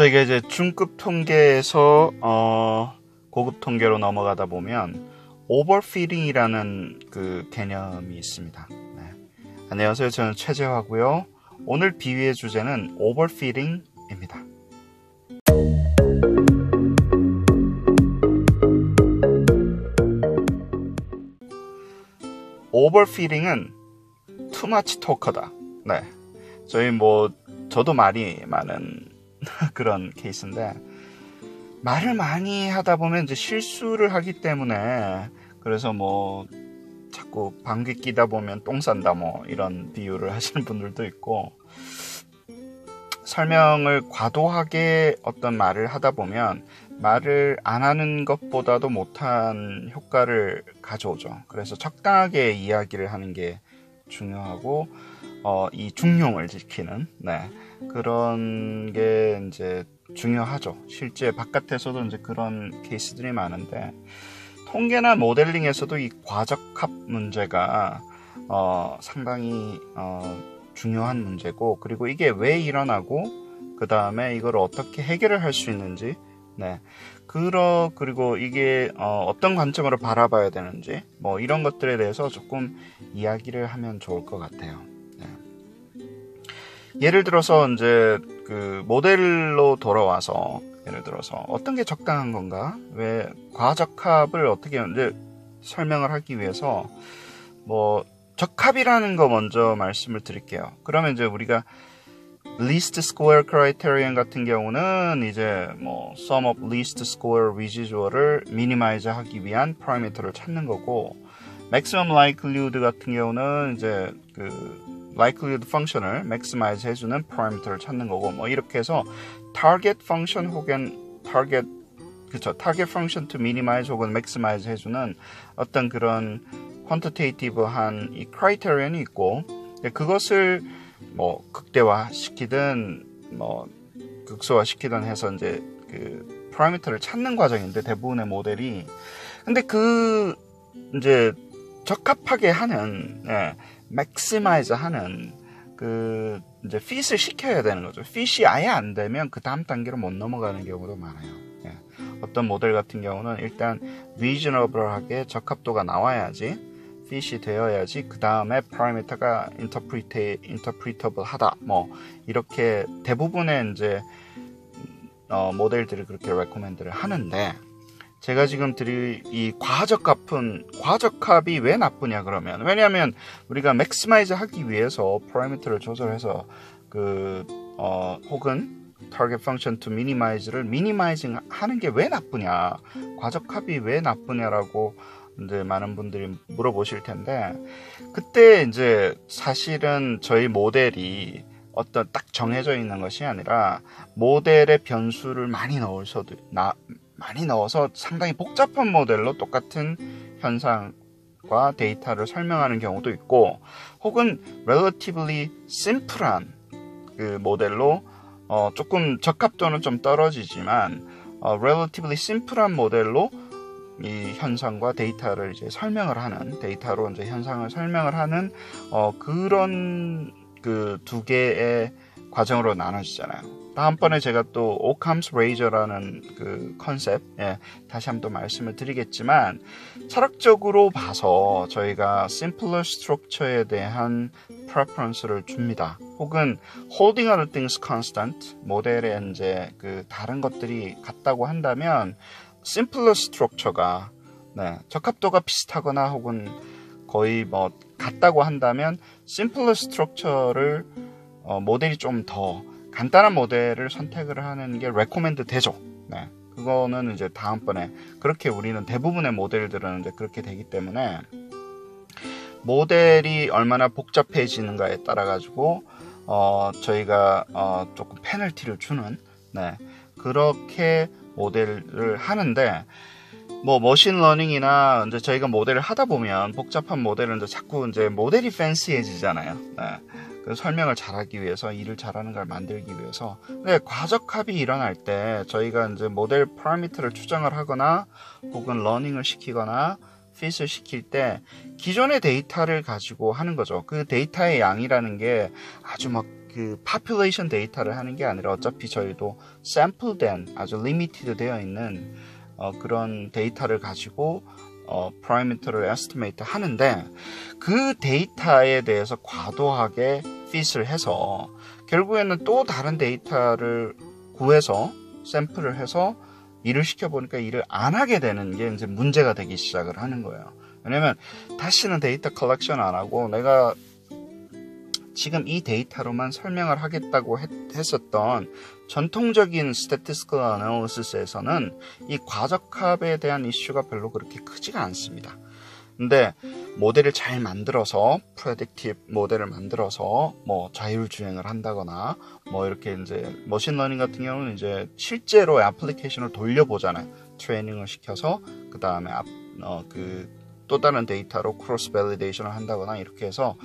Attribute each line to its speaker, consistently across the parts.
Speaker 1: 저희가 이제 중급 통계에서 고급 통계로 넘어가다 보면 오버피딩이라는 그 개념이 있습니다. 네. 안녕하세요. 저는 최재화고요. 오늘 비유의 주제는 오버피딩입니다. 오버피딩은 too much talker다. 네. 저도 말이 많은 그런 케이스인데, 말을 많이 하다 보면 이제 실수를 하기 때문에, 그래서 자꾸 방귀 끼다 보면 똥 싼다 이런 비유를 하시는 분들도 있고, 설명을 과도하게 어떤 말을 하다 보면 말을 안 하는 것보다도 못한 효과를 가져오죠. 그래서 적당하게 이야기를 하는 게 중요하고, 이 중용을 지키는, 그런 게 이제 중요하죠. 실제 바깥에서도 이제 그런 케이스들이 많은데, 통계나 모델링에서도 이 과적합 문제가 상당히 중요한 문제고, 그리고 이게 왜 일어나고 그 다음에 이걸 어떻게 해결을 할 수 있는지, 그리고 이게 어떤 관점으로 바라봐야 되는지 이런 것들에 대해서 조금 이야기를 하면 좋을 것 같아요. 예를 들어서 이제 그 모델로 돌아와서, 예를 들어서 어떤 게 적당한 건가, 왜 과적합을 어떻게 이제 설명을 하기 위해서 적합이라는 거 먼저 말씀을 드릴게요. 그러면 이제 우리가 least square criterion 같은 경우는 이제 sum of least square residual을 minimize 하기 위한 parameter를 찾는 거고, maximum likelihood 같은 경우는 이제 그 likelihood function을 maximize 해주는 parameter를 찾는 거고, 이렇게 해서 target function 혹은 target function to minimize 혹은 maximize 해주는 어떤 그런 quantitative한 이 criterion이 있고, 그것을 극대화시키든 극소화시키든 해서 이제 그 parameter를 찾는 과정인데, 대부분의 모델이. 근데 이제 적합하게 하는, maximize 하는 이제 fit을 시켜야 되는 거죠. fit이 아예 안 되면 그 다음 단계로 못 넘어가는 경우도 많아요. 어떤 모델 같은 경우는 일단 reasonable하게 적합도가 나와야지, fit이 되어야지 그 다음에 parameter가 interpretable 하다, 이렇게 대부분의 이제 모델들이 그렇게 recommend를 하는데, 제가 지금 드릴 이 과적합이 왜 나쁘냐 그러면, 왜냐하면 우리가 maximize 하기 위해서 parameter를 조절해서 혹은 target function to minimize를 minimizing 하는 게 왜 나쁘냐, 과적합이 왜 나쁘냐라고 이제 많은 분들이 물어보실 텐데, 그때 이제 사실은 저희 모델이 어떤 딱 정해져 있는 것이 아니라 모델의 변수를 많이 넣어서 상당히 복잡한 모델로 똑같은 현상과 데이터를 설명하는 경우도 있고, 혹은 relatively simple한 그 모델로 조금 적합도는 좀 떨어지지만 relatively simple한 모델로 이 현상과 데이터를 이제 데이터로 이제 현상을 설명을 하는 그런 그 두 개의 과정으로 나눠지잖아요. 다음번에 제가 또 오캄스 레이저라는 그 컨셉, 다시 한번 말씀을 드리겠지만, 철학적으로 봐서 저희가 simpler structure에 대한 preference를 줍니다. 혹은 holding other things constant, 모델에 이제 그 다른 것들이 같다고 한다면 simpler structure가 적합도가 비슷하거나 혹은 거의 같다고 한다면 simpler structure를 모델이 좀 더 간단한 모델을 선택을 하는 게 recommend 되죠. 그거는 이제 다음번에, 그렇게 우리는 대부분의 모델들은 이제 그렇게 되기 때문에, 모델이 얼마나 복잡해지는가에 따라 가지고 저희가 조금 페널티를 주는, 그렇게 모델을 하는데, 머신러닝이나 이제 저희가 모델을 하다 보면 복잡한 모델은 이제 자꾸 이제 모델이 팬시해지잖아요. 설명을 잘하기 위해서, 일을 잘하는 걸 만들기 위해서. 근데 과적합이 일어날 때 저희가 이제 모델 파라미터를 추정을 하거나 혹은 러닝을 시키거나 fit을 시킬 때 기존의 데이터를 가지고 하는 거죠. 그 데이터의 양이라는 게 아주 그 population 데이터를 하는 게 아니라 어차피 저희도 sample된 아주 limited 되어 있는 그런 데이터를 가지고 parameter를 estimate 하는데 그 데이터에 대해서 과도하게 fit을 해서 결국에는 또 다른 데이터를 구해서 샘플을 해서 일을 시켜보니까 일을 안 하게 되는 게 이제 문제가 되기 시작을 하는 거예요. 왜냐면 다시는 데이터 컬렉션 안 하고 내가 지금 이 데이터로만 설명을 하겠다고 했었던 전통적인 statistical analysis에서는 이 과적합에 대한 이슈가 별로 그렇게 크지가 않습니다. 근데 모델을 잘 만들어서 predictive 모델을 만들어서 뭐 자율주행을 한다거나 뭐 이렇게 이제 머신러닝 같은 경우는 이제 실제로 애플리케이션을 돌려보잖아요. 트레이닝을 시켜서 그 다음에 또 다른 데이터로 크로스 밸리데이션을 한다거나 이렇게 해서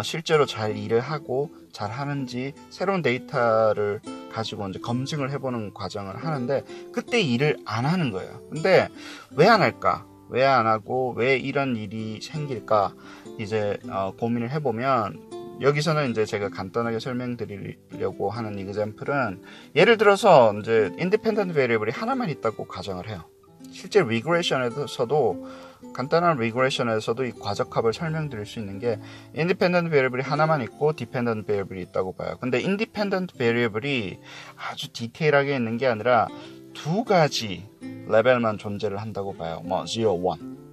Speaker 1: 실제로 잘 일을 하고 잘 하는지 새로운 데이터를 가지고 이제 검증을 해보는 과정을 하는데 그때 일을 안 하는 거예요. 근데 왜 안 할까? 왜 안 하고 왜 이런 일이 생길까? 이제 고민을 해보면 여기서는 이제 제가 간단하게 설명드리려고 하는 example은 예를 들어서 이제 independent variable이 하나만 있다고 가정을 해요. 실제 regression에서도 간단한 regression에서도 이 과적합을 설명드릴 수 있는 게 independent variable이 하나만 있고 dependent variable이 있다고 봐요. 근데 independent variable이 아주 디테일하게 있는 게 아니라 두 가지 레벨만 존재를 한다고 봐요. 뭐 0,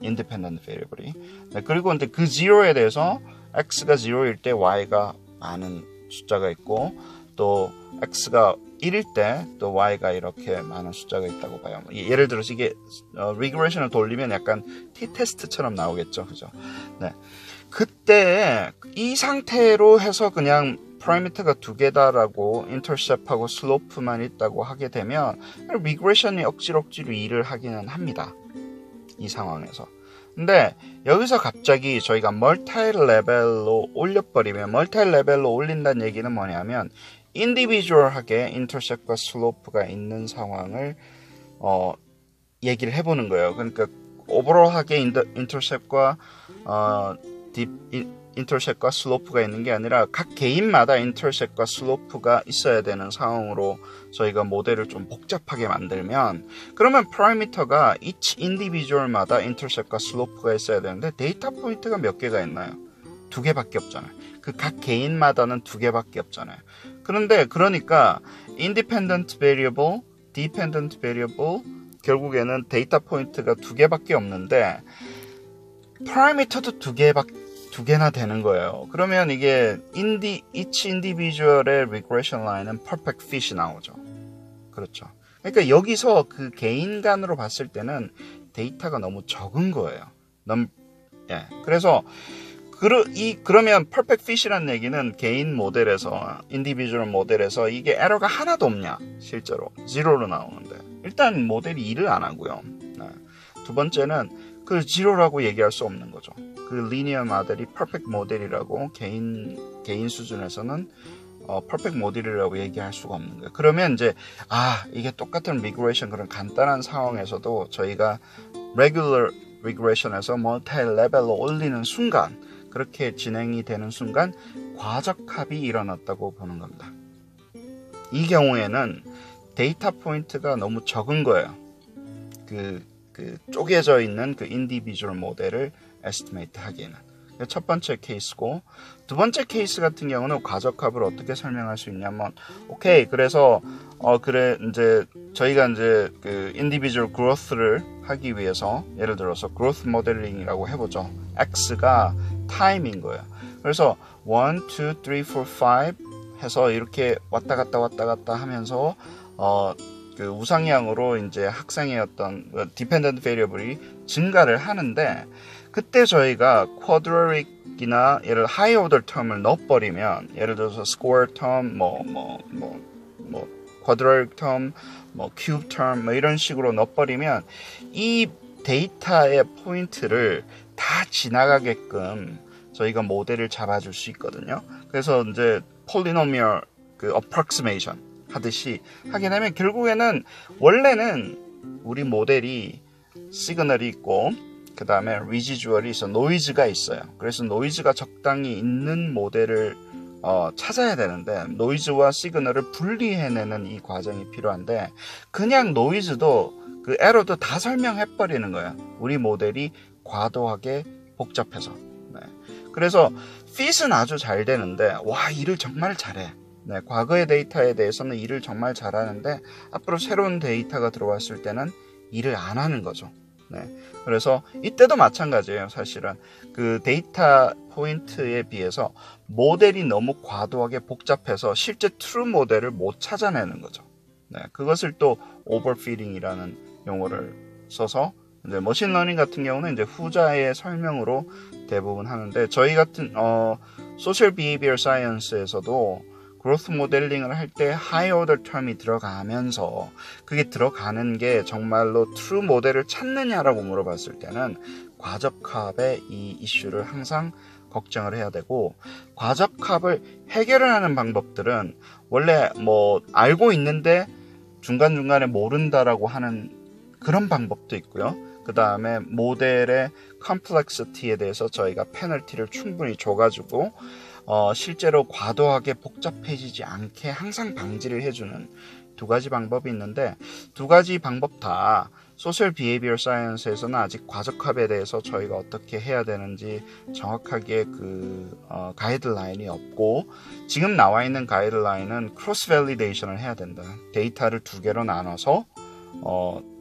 Speaker 1: 1 independent variable이. 네, 그리고 근데 그 0에 대해서 x가 0일 때 y가 많은 숫자가 있고 또 x가 1일 때 또 y가 이렇게 많은 숫자가 있다고 봐요. 예를 들어서 이게 regression을 돌리면 약간 t-테스트처럼 나오겠죠. 그죠? 네. 그때 이 상태로 해서 그냥 parameter가 두 개다라고 intercept하고 slope만 있다고 하게 되면 regression이 억지로 일을 하기는 합니다. 이 상황에서. 근데 여기서 갑자기 저희가 멀티 레벨로 올려버리면 멀티 레벨로 올린다는 얘기는 뭐냐면 인디비주얼하게 인터셉과 슬로프가 있는 상황을 얘기를 해보는 거예요. 그러니까 오버롤하게 인터셉과 인터셉과 슬로프가 있는 게 아니라 각 개인마다 인터셉과 슬로프가 있어야 되는 상황으로 저희가 모델을 좀 복잡하게 만들면 그러면 parameter가 each individual마다 인터셉과 슬로프가 있어야 되는데 데이터 포인트가 몇 개가 있나요? 두 개밖에 없잖아요. 그 각 개인마다는 두 개밖에 없잖아요. 그런데 그러니까 independent variable, dependent variable 결국에는 데이터 포인트가 두 개밖에 없는데 parameter도 두 개나 되는 거예요. 그러면 이게 each individual의 regression line은 perfect fit이 나오죠. 그렇죠. 그러니까 여기서 그 개인 간으로 봤을 때는 데이터가 너무 적은 거예요. 예. 그래서 그러면 perfect fit이라는 얘기는 개인 모델에서 individual 모델에서 이게 에러가 하나도 없냐? 실제로 0로 나오는데 일단 모델이 일을 안 하고요. 네. 두 번째는 그 0라고 얘기할 수 없는 거죠. 그 linear 모델이 perfect 모델이라고 개인 수준에서는 perfect 모델이라고 얘기할 수가 없는 거예요. 그러면 이제 이게 똑같은 regression 그런 간단한 상황에서도 저희가 regular regression에서 multi level로 올리는 순간 그렇게 진행이 되는 순간 과적합이 일어났다고 보는 겁니다. 이 경우에는 데이터 포인트가 너무 적은 거예요. 그 쪼개져 있는 그 인디비주얼 모델을 에스티메이트 하기에는. 첫 번째 케이스고 두 번째 케이스 같은 경우는 과적합을 어떻게 설명할 수 있냐면 오케이 그래서 이제 저희가 이제 그 인디비주얼 그로스를 하기 위해서 예를 들어서 그로스 모델링이라고 해보죠. X가 타임인 거예요. 그래서 1, 2, 3, 4, 5 해서 이렇게 왔다 갔다 하면서 그 우상향으로 이제 학생의 어떤 dependent variable이 증가를 하는데 그때 저희가 quadratic이나 예를 high order term을 넣어버리면 예를 들어서 square term, quadratic term, cube term 이런 식으로 넣어버리면 이 데이터의 포인트를 다 지나가게끔 저희가 모델을 잡아줄 수 있거든요. 그래서 이제 polynomial 그 approximation 하듯이 하게 되면 결국에는 원래는 우리 모델이 시그널이 있고 그 다음에 리지주얼이 있어 노이즈가 있어요. 그래서 노이즈가 적당히 있는 모델을 찾아야 되는데 노이즈와 시그널을 분리해내는 이 과정이 필요한데 그냥 노이즈도 그 에러도 다 설명해 버리는 거야. 우리 모델이 과도하게 복잡해서. 네. 그래서 fit은 아주 잘 되는데 와 일을 정말 잘해. 네, 과거의 데이터에 대해서는 일을 정말 잘하는데 앞으로 새로운 데이터가 들어왔을 때는 일을 안 하는 거죠. 네, 그래서 이때도 마찬가지예요. 사실은 그 데이터 포인트에 비해서 모델이 너무 과도하게 복잡해서 실제 트루 모델을 못 찾아내는 거죠. 네, 그것을 또 오버피딩이라는 용어를 써서 이제 머신러닝 같은 경우는 이제 후자의 설명으로 대부분 하는데 저희 같은 소셜 비헤이비어 사이언스에서도 그로스 모델링을 할 때 하이 오더 텀이 들어가면서 그게 들어가는 게 정말로 트루 모델을 찾느냐라고 물어봤을 때는 과적합의 이 이슈를 항상 걱정을 해야 되고 과적합을 해결을 하는 방법들은 원래 뭐 알고 있는데 중간중간에 모른다라고 하는 그런 방법도 있고요. 그 다음에 모델의 컴플렉시티에 대해서 저희가 페널티를 충분히 줘가지고 실제로 과도하게 복잡해지지 않게 항상 방지를 해주는 두 가지 방법이 있는데 두 가지 방법 다 소셜 비헤이비어 사이언스에서는 아직 과적합에 대해서 저희가 어떻게 해야 되는지 정확하게 그 가이드라인이 없고 지금 나와 있는 가이드라인은 크로스 밸리데이션을 해야 된다. 데이터를 두 개로 나눠서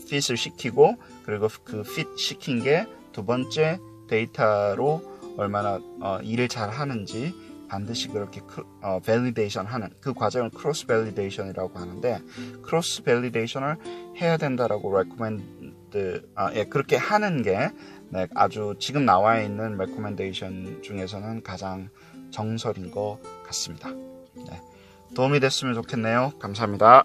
Speaker 1: fit을 시키고 그리고 그 fit 시킨 게 두 번째 데이터로 얼마나 일을 잘 하는지 반드시 그렇게 밸리데이션 하는 그 과정을 크로스 밸리데이션이라고 하는데 크로스 밸리데이션을 해야 된다라고 그렇게 하는 게 네, 아주 지금 나와 있는 레코멘데이션 중에서는 가장 정설인 것 같습니다. 네, 도움이 됐으면 좋겠네요. 감사합니다.